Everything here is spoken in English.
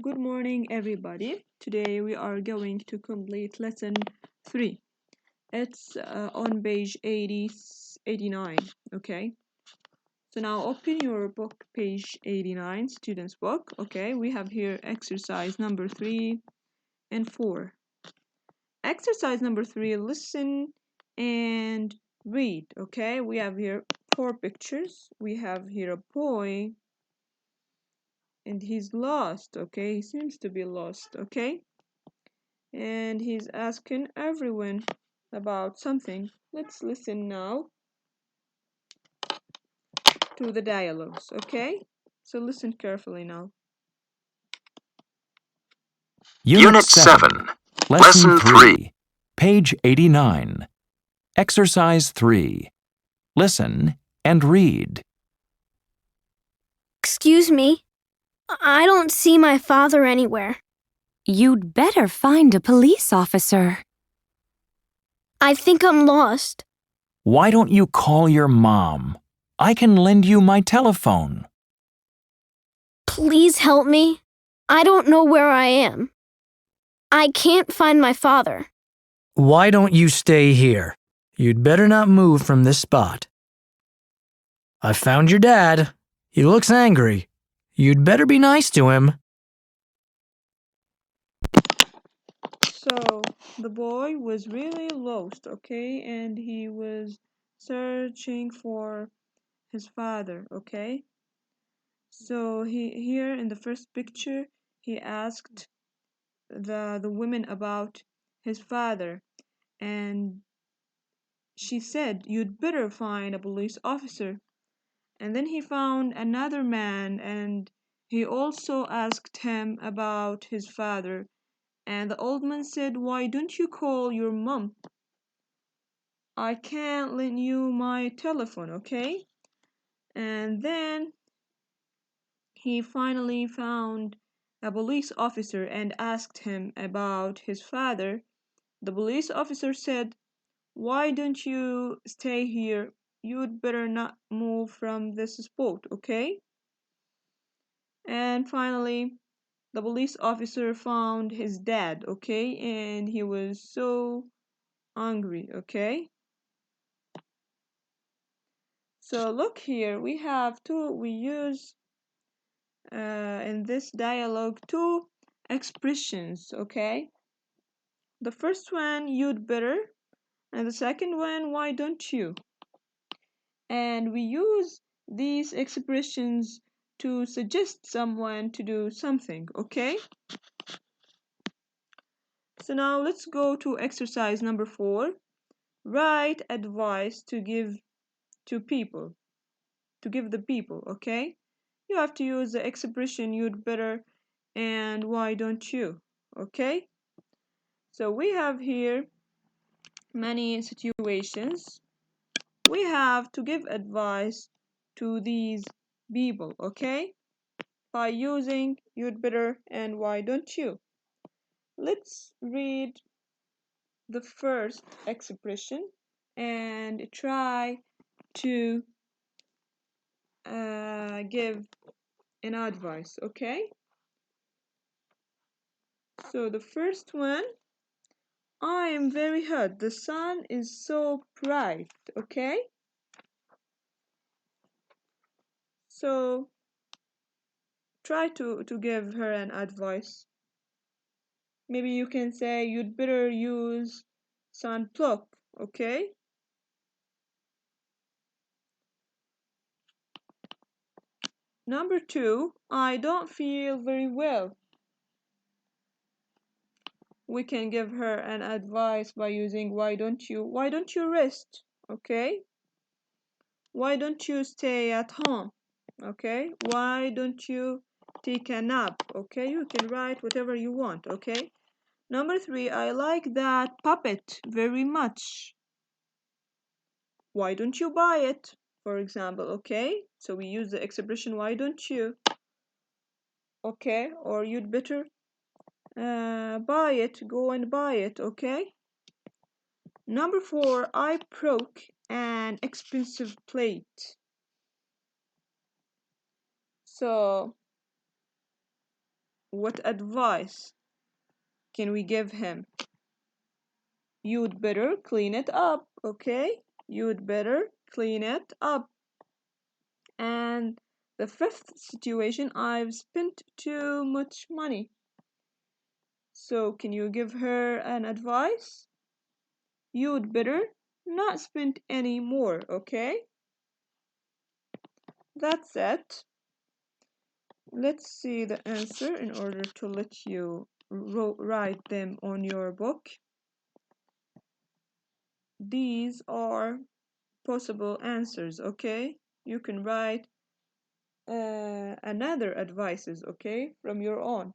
Good morning, everybody. Today we are going to complete lesson 3. It's on page 89, okay? So now open your book, page 89, student's book, okay? We have here exercise number 3 and 4. Exercise number 3, listen and read, okay? We have here 4 pictures. We have here a boy and he's lost, okay? He seems to be lost, okay? And he's asking everyone about something. Let's listen now to the dialogues, okay? So listen carefully now. Unit 7, Lesson 3, page 89. Exercise 3. Listen and read. Excuse me, I don't see my father anywhere. You'd better find a police officer. I think I'm lost. Why don't you call your mom? I can lend you my telephone. Please help me. I don't know where I am. I can't find my father. Why don't you stay here? You'd better not move from this spot. I found your dad. He looks angry. You'd better be nice to him. So the boy was really lost, okay? And he was searching for his father, okay? So here in the first picture, he asked the woman about his father, and she said, "You'd better find a police officer." And then he found another man, and he also asked him about his father. And the old man said, "Why don't you call your mom? I can't lend you my telephone, okay?" And then he finally found a police officer and asked him about his father. The police officer said, "Why don't you stay here? You'd better not move from this spot, okay?" And finally, the police officer found his dad, okay? And he was so angry, okay? So look here, we use in this dialogue two expressions, okay? The first one, "you'd better," and the second one, "why don't you?" And we use these expressions to suggest someone to do something, okay? So now let's go to exercise number 4. Write advice to give to people, to give the people, okay? You have to use the expression "you'd better" and "why don't you," okay? So we have here many situations. We have to give advice to these people, okay? By using "you'd better" and "why don't you." Let's read the first expression and try to give an advice, okay? So the first one, "I am very hot. The sun is so bright," okay? So try to give her an advice. Maybe you can say, "You'd better use sunblock," okay? Number 2, "I don't feel very well." We can give her an advice by using "why don't you?" Why don't you rest? Okay? Why don't you stay at home? Okay? Why don't you take a nap? Okay? You can write whatever you want, okay? Number 3, "I like that puppet very much." Why don't you buy it? For example, okay? So we use the expression "why don't you?" Okay? Or "you'd better buy it, go and buy it," okay? Number 4, "I broke an expensive plate." So What advice can we give him? You'd better clean it up, okay? You'd better clean it up. And the fifth situation, I've spent too much money. So, can you give her an advice? You'd better not spend any more, okay? That's it. Let's see the answer in order to let you write them on your book. These are possible answers, okay? You can write another advices, okay, from your own.